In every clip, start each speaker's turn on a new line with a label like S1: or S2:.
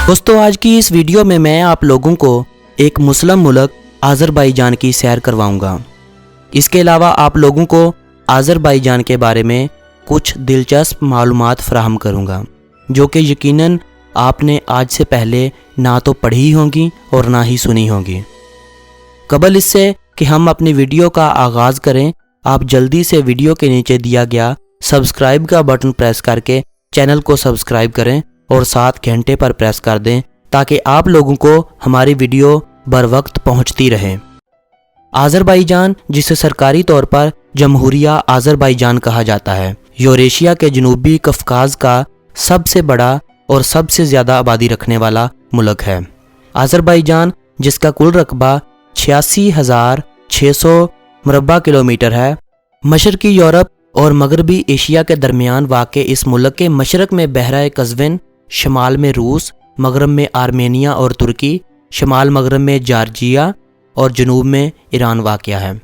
S1: दोस्तों आज की इस वीडियो में मैं आप लोगों को एक मुस्लिम मुल्क आज़रबाईजान की सैर करवाऊंगा। इसके अलावा आप लोगों को आज़रबाईजान के बारे में कुछ दिलचस्प मालूमात फराहम करूंगा जो कि यकीनन आपने आज से पहले ना तो पढ़ी होंगी और ना ही सुनी होंगी। कबल इससे कि हम अपनी वीडियो का आगाज़ करें, आप जल्दी से वीडियो के नीचे दिया गया सब्सक्राइब का बटन प्रेस करके चैनल को सब्सक्राइब करें और साथ घंटे पर प्रेस कर दें ताकि आप लोगों को हमारी वीडियो बर वक्त पहुँचती रहे। आज़रबाईजान, जिसे सरकारी तौर पर जमहूरिया आज़रबाईजान कहा जाता है, यूरेशिया के जनूबी कफकाज का सबसे बड़ा और सबसे ज़्यादा आबादी रखने वाला मुल्क है। आज़रबाईजान, जिसका कुल रकबा 86,600 मुरबा किलोमीटर है, मशरकी यूरोप और मगरबी एशिया के दरमियान वाक़े इस मुल्क के मशरक़ में बहरा कज़विन, शमाल में रूस, मगरब में आर्मेनिया और तुर्की, शमाल मगरब में जॉर्जिया और जनूब में ईरान वाक़ है।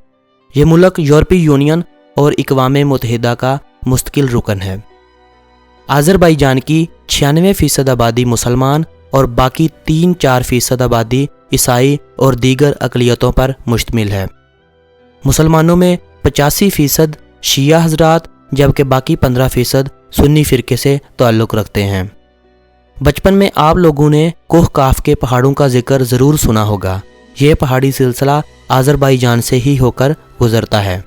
S1: ये मुल्क यूरोपीय यूनियन और अक़वाम मुत्तहिदा का मुस्तकिल रुकन है। आज़रबाईजान की 96% आबादी मुसलमान और बाकी 3-4% आबादी ईसाई और दीगर अक़लियतों पर मुश्तमिल है। मुसलमानों में 85% शिया हज़रात जबकि बाकी 15% सुन्नी फ़िरके से ताल्लुक़ रखते हैं। बचपन में आप लोगों ने कोह काफ के पहाड़ों का जिक्र ज़रूर सुना होगा। ये पहाड़ी सिलसिला आज़रबाईजान से ही होकर गुज़रता है।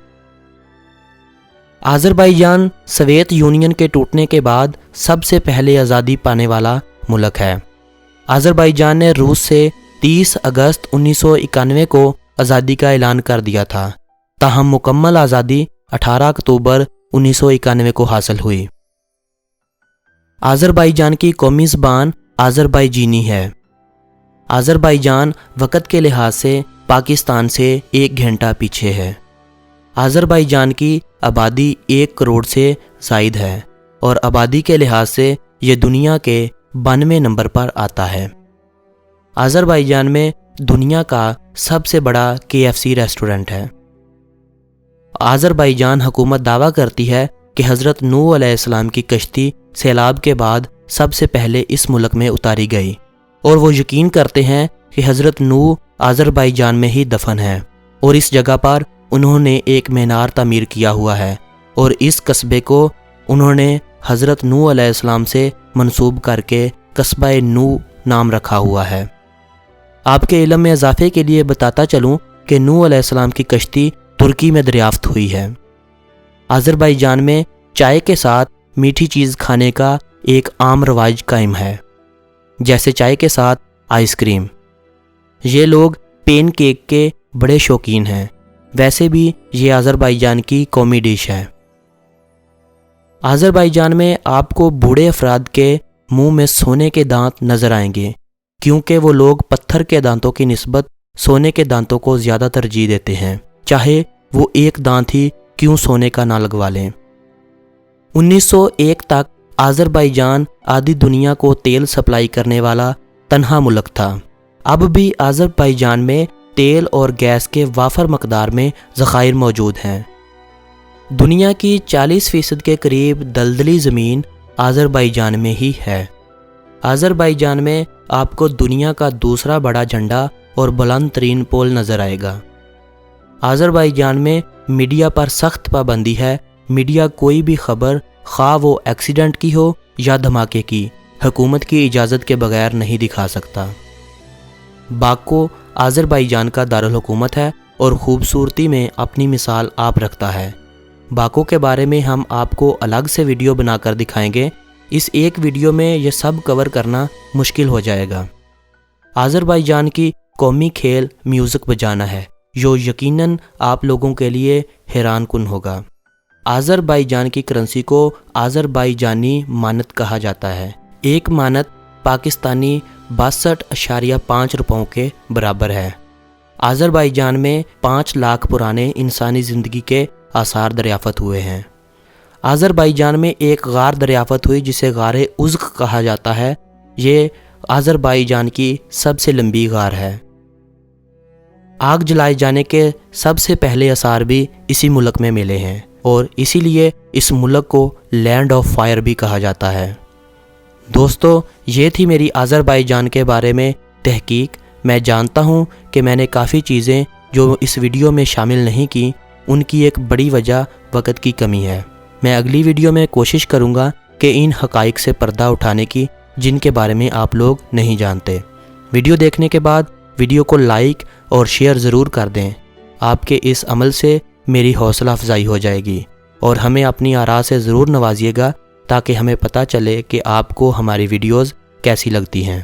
S1: आज़रबाईजान सोवियत यूनियन के टूटने के बाद सबसे पहले आज़ादी पाने वाला मुल्क है। आज़रबाईजान ने रूस से 30 अगस्त 1991 को आज़ादी का ऐलान कर दिया था, ताहम मुकम्मल आज़ादी 18 अक्टूबर 1991 को हासिल हुई। आज़रबाईजान की कौमी ज़बान आज़रबाईजीनी है। आज़रबाईजान वक़्त के लिहाज से पाकिस्तान से 1 घंटा पीछे है। आज़रबाईजान की आबादी 1 करोड़ से ज़ायद है और आबादी के लिहाज से ये दुनिया के 92वें नंबर पर आता है। आज़रबाईजान में दुनिया का सबसे बड़ा KFC रेस्टोरेंट है। आज़रबाईजान हुकूमत दावा करती है कि हज़रत नूह अलैहिस्सलाम की कश्ती सैलाब के बाद सबसे पहले इस मुल्क में उतारी गई और वो यकीन करते हैं कि हज़रत नूह आज़रबाईजान में ही दफन है और इस जगह पर उन्होंने एक मीनार तामीर किया हुआ है और इस कस्बे को उन्होंने हज़रत नूह अलैहिस्सलाम से मंसूब करके कस्बा नूह नाम रखा हुआ है। आपके इल्म में इजाफे के लिए बताता चलूँ कि नूह अलैहिस्सलाम की कश्ती तुर्की में दरियाफ्त हुई है। आज़रबाईजान में चाय के साथ मीठी चीज़ खाने का एक आम रवाज कायम है, जैसे चाय के साथ आइसक्रीम। ये लोग पेन केक के बड़े शौकीन हैं। वैसे भी ये आज़रबाईजान की कौमी डिश है। आज़रबाईजान में आपको बूढ़े अफराद के मुंह में सोने के दांत नज़र आएंगे क्योंकि वो लोग पत्थर के दांतों की निस्बत सोने के दांतों को ज़्यादा तरजीह देते हैं, चाहे वो एक दांत ही क्यों सोने का ना लगवा लें। 1901 तक आज़रबाईजान आधी दुनिया को तेल सप्लाई करने वाला तन्हा मुल्क था। अब भी आज़रबाईजान में तेल और गैस के वाफर मकदार में ज़खायर मौजूद हैं। दुनिया की 40% के करीब दलदली ज़मीन आज़रबाईजान में ही है। आज़रबाईजान में आपको दुनिया का दूसरा बड़ा झंडा और बुलंद तरीन पोल नज़र आएगा। आज़रबाईजान में मीडिया पर सख्त पाबंदी है। मीडिया कोई भी खबर, खा वो एक्सीडेंट की हो या धमाके की, हुकूमत की इजाज़त के बगैर नहीं दिखा सकता। बाको आज़रबाईजान का दारुल हुकूमत है और ख़ूबसूरती में अपनी मिसाल आप रखता है। बाको के बारे में हम आपको अलग से वीडियो बनाकर दिखाएंगे। इस एक वीडियो में यह सब कवर करना मुश्किल हो जाएगा। आज़रबाईजान की कौमी खेल म्यूज़िक बजाना है, जो यकीनन आप लोगों के लिए हैरान कुन होगा। आज़रबाईजान की करेंसी को आज़रबाईजानी मानत कहा जाता है। एक मानत पाकिस्तानी 62.5 रुपयों के बराबर है। आज़रबाईजान में 5 लाख पुराने इंसानी ज़िंदगी के आसार दरियाफ़त हुए हैं। आज़रबाईजान में एक गार दरियाफ़त हुई जिसे गारे उज़्क कहा जाता है। ये आज़रबाईजान की सबसे लंबी गार है। आग जलाए जाने के सबसे पहले आसार भी इसी मुल्क में मिले हैं और इसीलिए इस मुल्क को लैंड ऑफ फायर भी कहा जाता है। دوستو یہ تھی میری آذربائیجان کے بارے میں تحقیق۔ میں جانتا ہوں کہ میں نے کافی چیزیں جو اس ویڈیو میں شامل نہیں کی، ان کی ایک بڑی وجہ وقت کی کمی ہے۔ میں اگلی ویڈیو میں کوشش کروں گا کہ ان حقائق سے پردہ اٹھانے کی جن کے بارے میں آپ لوگ نہیں جانتے۔ ویڈیو دیکھنے کے بعد ویڈیو کو لائک اور شیئر ضرور کر دیں۔ آپ کے اس عمل سے میری حوصلہ افزائی ہو جائے گی، اور ہمیں اپنی آراء سے ضرور نوازیے گا تاکہ ہمیں پتہ چلے کہ آپ کو ہماری ویڈیوز کیسی لگتی ہیں۔